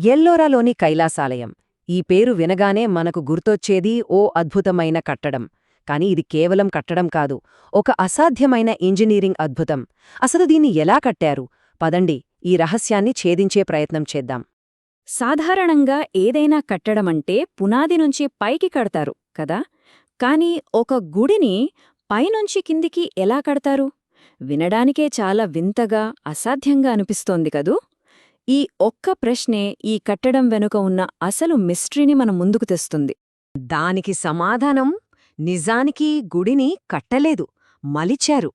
ఎల్లోరాలోని కైలాసాలయం. ఈ పేరు వినగానే మనకు గుర్తొచ్చేది ఓ అద్భుతమైన కట్టడం. కాని ఇది కేవలం కట్టడం కాదు, ఒక అసాధ్యమైన ఇంజనీరింగ్ అద్భుతం. అసలు దీన్ని ఎలా కట్టారు? పదండి, ఈ రహస్యాన్ని ఛేదించే ప్రయత్నం చేద్దాం. సాధారణంగా ఏదైనా కట్టడమంటే పునాది నుంచి పైకి కడతారు కదా, కాని ఒక గుడిని పైనుంచి కిందికి ఎలా కడతారు? వినడానికే చాలా వింతగా, అసాధ్యంగా అనిపిస్తోంది కదూ. ఈ ఒక్క ప్రశ్నే ఈ కట్టడం వెనుక ఉన్న అసలు మిస్టరీని మన ముందుకు తెస్తుంది. దానికి సమాధానం, నిజానికి గుడిని కట్టలేదు, మలిచారు.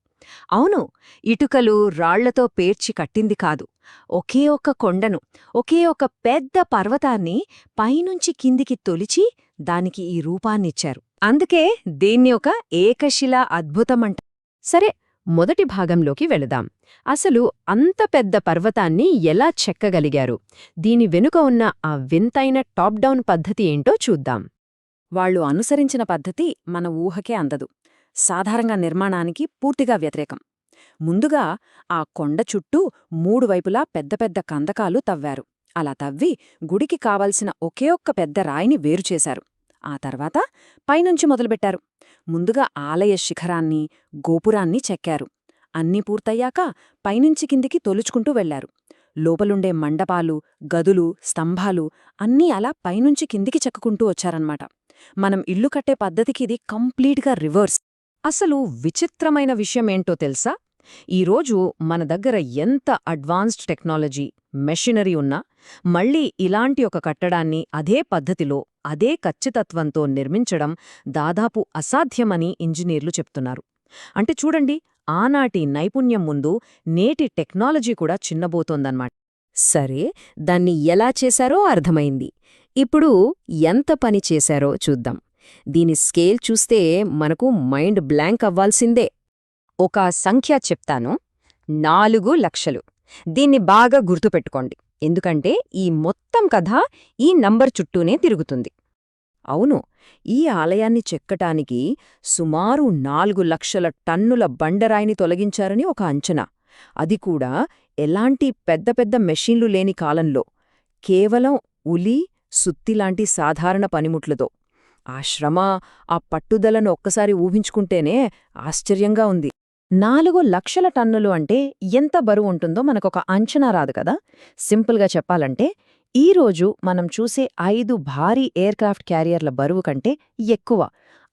అవును, ఇటుకలు రాళ్లతో పేర్చి కట్టింది కాదు. ఒకే ఒక్క కొండను, ఒకే ఒక పెద్ద పర్వతాన్ని పైనుంచి కిందికి తొలిచి దానికి ఈ రూపాన్నిచ్చారు. అందుకే దీన్ని ఒక ఏకశిలా అద్భుతమంట. సరే, మొదటి భాగంలోకి వెళదాం. అసలు అంత పెద్ద పర్వతాన్ని ఎలా చెక్కగలిగారు? దీని వెనుక ఉన్న ఆ వింతైన టాప్ డౌన్ పద్ధతి ఏంటో చూద్దాం. వాళ్లు అనుసరించిన పద్ధతి మన ఊహకే అందదు. సాధారణంగా నిర్మాణానికి పూర్తిగా వ్యతిరేకం. ముందుగా ఆ కొండ చుట్టూ 3 వైపులా పెద్ద పెద్ద కందకాలు తవ్వారు. అలా తవ్వి గుడికి కావలసిన ఒకే ఒక్క పెద్ద రాయిని వేరుచేశారు. ఆ తర్వాత పైనుంచి మొదలుపెట్టారు. ముందుగా ఆలయ శిఖరాన్ని, గోపురాన్ని చెక్కారు. అన్నీ పూర్తయ్యాక పైనుంచి కిందికి తొలుచుకుంటూ వెళ్లారు. లోపలుండే మండపాలు, గదులు, స్తంభాలు అన్నీ అలా పైనుంచి కిందికి చెక్కుకుంటూ వచ్చారన్నమాట. మనం ఇల్లు కట్టే పద్ధతికిది కంప్లీట్గా రివర్స్. అసలు విచిత్రమైన విషయమేంటో తెలుసా? ఈరోజు మన దగ్గర ఎంత అడ్వాన్స్డ్ టెక్నాలజీ, మెషినరీ ఉన్నా మళ్ళీ ఇలాంటి ఒక కట్టడాన్ని అదే పద్ధతిలో, అదే ఖచ్చితత్వంతో నిర్మించడం దాదాపు అసాధ్యమని ఇంజనీర్లు చెప్తున్నారు. అంటే చూడండి, ఆనాటి నైపుణ్యం ముందు నేటి టెక్నాలజీ కూడా చిన్నబోతోందన్నమాట. సరే, దాన్ని ఎలా చేశారో అర్థమైంది. ఇప్పుడు ఎంత పని చేశారో చూద్దాం. దీని స్కేల్ చూస్తే మనకు మైండ్ బ్లాంక్ అవ్వాల్సిందే. ఒక సంఖ్య చెప్తాను: 4 లక్షలు. దీన్ని బాగా గుర్తుపెట్టుకోండి, ఎందుకంటే ఈ మొత్తం కథ ఈ నంబర్ చుట్టూనే తిరుగుతుంది. అవును, ఈ ఆలయాన్ని చెక్కటానికి సుమారు 4 లక్షల టన్నుల బండరాయిని తొలగించారని ఒక అంచనా. అది కూడా ఎలాంటి పెద్ద పెద్ద మెషీన్లు లేని కాలంలో, కేవలం ఉలి, సుత్తిలాంటి సాధారణ పనిముట్లతో. ఆ శ్రమ, ఆ పట్టుదలను ఒక్కసారి ఊహించుకుంటేనే ఆశ్చర్యంగా ఉంది. 4 లక్షల టన్నులు అంటే ఎంత బరువు ఉంటుందో మనకొక అంచనా రాదు కదా. సింపుల్గా చెప్పాలంటే, ఈరోజు మనం చూసే 5 భారీ ఎయిర్క్రాఫ్ట్ క్యారియర్ల బరువు కంటే ఎక్కువ.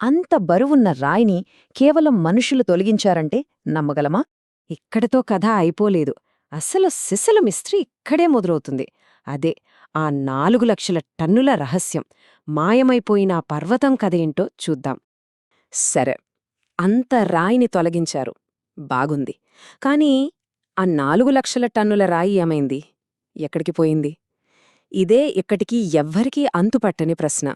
అంత బరువున్న రాయిని కేవలం మనుషులు తొలగించారంటే నమ్మగలమా? ఇక్కడితో కథ అయిపోలేదు. అసలు సిసలు మిస్త్రీ ఇక్కడే మొదలవుతుంది. అదే ఆ 4 లక్షల టన్నుల రహస్యం. మాయమైపోయిన ఆ పర్వతం కథేంటో చూద్దాం. సరే, అంత రాయిని తొలగించారు, బాగుంది. కానీ ఆ 4 లక్షల టన్నుల రాయి ఏమైంది? ఎక్కడికి పోయింది? ఇదే ఇక్కడికి ఎవ్వరికీ అంతుపట్టని ప్రశ్న.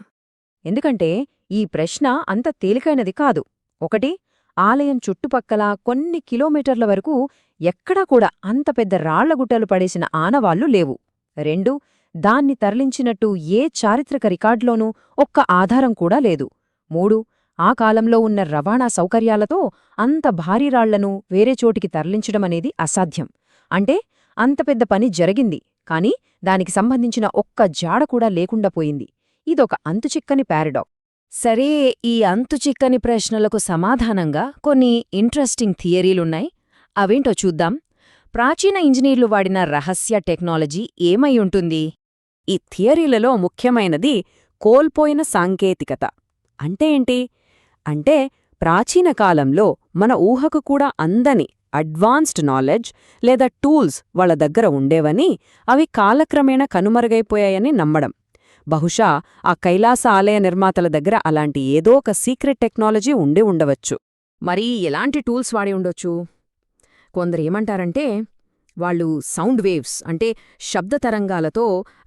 ఎందుకంటే ఈ ప్రశ్న అంత తేలికైనది కాదు. ఒకటి, ఆలయం చుట్టుపక్కల కొన్ని కిలోమీటర్ల వరకు ఎక్కడా కూడా అంత పెద్ద రాళ్లగుట్టలు పడేసిన ఆనవాళ్లు లేవు. 2, దాన్ని తరలించినట్టు ఏ చారిత్రక రికార్డులోనూ ఒక్క ఆధారం కూడా లేదు. 3, ఆ కాలంలో ఉన్న రవాణా సౌకర్యాలతో అంత భారీ రాళ్లను వేరే చోటికి తరలించడమనేది అసాధ్యం. అంటే అంత పెద్ద పని జరిగింది, కాని దానికి సంబంధించిన ఒక్క జాడ కూడా లేకుండా పోయింది. ఇదొక అంతుచిక్కని పారాడాక్స్. సరే, ఈ అంతుచిక్కని ప్రశ్నలకు సమాధానంగా కొన్ని ఇంట్రెస్టింగ్ థియరీలున్నాయి. అవేంటో చూద్దాం. ప్రాచీన ఇంజనీర్లు వాడిన రహస్య టెక్నాలజీ ఏమై ఉంటుంది? ఈ థియరీలలో ముఖ్యమైనది కోల్పోయిన సాంకేతికత. అంటే ఏంటి? అంటే ప్రాచీన కాలంలో మన ఊహకు కూడా అందని అడ్వాన్స్డ్ నాలెడ్జ్ లేదా టూల్స్ వాళ్ల దగ్గర ఉండేవని, అవి కాలక్రమేణా కనుమరుగైపోయాయని నమ్మడం. బహుశా ఆ కైలాస ఆలయ నిర్మాతల దగ్గర అలాంటి ఏదో ఒక సీక్రెట్ టెక్నాలజీ ఉండే ఉండవచ్చు. మరి ఎలాంటి టూల్స్ వాడి ఉండొచ్చు? కొందరేమంటారంటే, వాళ్ళు సౌండ్ వేవ్స్ అంటే శబ్ద తరంగాలతో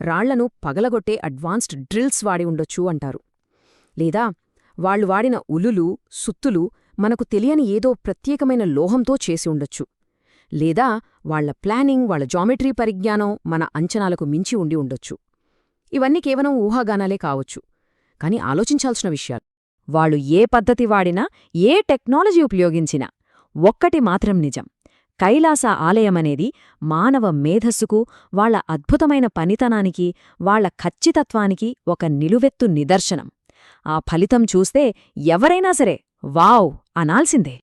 రాళ్లను పగలగొట్టే అడ్వాన్స్డ్ డ్రిల్స్ వాడి ఉండొచ్చు అంటారు. లేదా వాళ్లు వాడిన ఉలులు, సుత్తులు మనకు తెలియని ఏదో ప్రత్యేకమైన లోహంతో చేసి ఉండొచ్చు. లేదా వాళ్ల ప్లానింగ్, వాళ్ల జామెట్రీ పరిజ్ఞానం మన అంచనాలకు మించి ఉండి ఉండొచ్చు. ఇవన్నీ కేవలం ఊహాగానాలే కావచ్చు. కాని ఆలోచించాల్సిన విషయాలు. వాళ్ళు ఏ పద్ధతి వాడినా, ఏ టెక్నాలజీ ఉపయోగించినా ఒక్కటి మాత్రం నిజం: కైలాస ఆలయమనేది మానవ మేధస్సుకు, వాళ్ల అద్భుతమైన పనితనానికి, వాళ్ల ఖచ్చితత్వానికి ఒక నిలువెత్తు నిదర్శనం. ఆ ఫలితం చూస్తే ఎవరైనా సరే వావ్ అనాల్సిందే.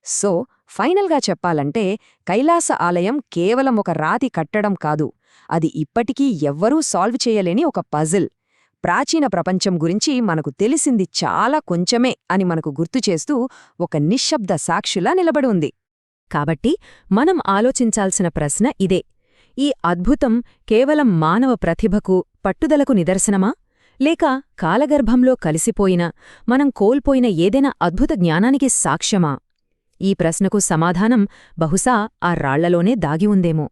సో ఫైనల్గా చెప్పాలంటే కైలాస ఆలయం కేవలం ఒక రాతి కట్టడం కాదు, అది ఇప్పటికీ ఎవ్వరూ సాల్వ్ చేయలేని ఒక పజిల్. ప్రాచీన ప్రపంచం గురించి మనకు తెలిసింది చాలా కొంచెమే అని మనకు గుర్తుచేస్తూ ఒక నిశ్శబ్ద సాక్షిలా నిలబడి ఉంది. కాబట్టి మనం ఆలోచించాల్సిన ప్రశ్న ఇదే: ఈ అద్భుతం కేవలం మానవ ప్రతిభకు, పట్టుదలకు నిదర్శనమా? లేక కాలగర్భంలో కలిసిపోయిన, మనం కోల్పోయిన ఏదైనా అద్భుత జ్ఞానానికి సాక్ష్యమా? ఈ ప్రశ్నకు సమాధానం బహుశా ఆ రాళ్లలోనే దాగి ఉందేమో.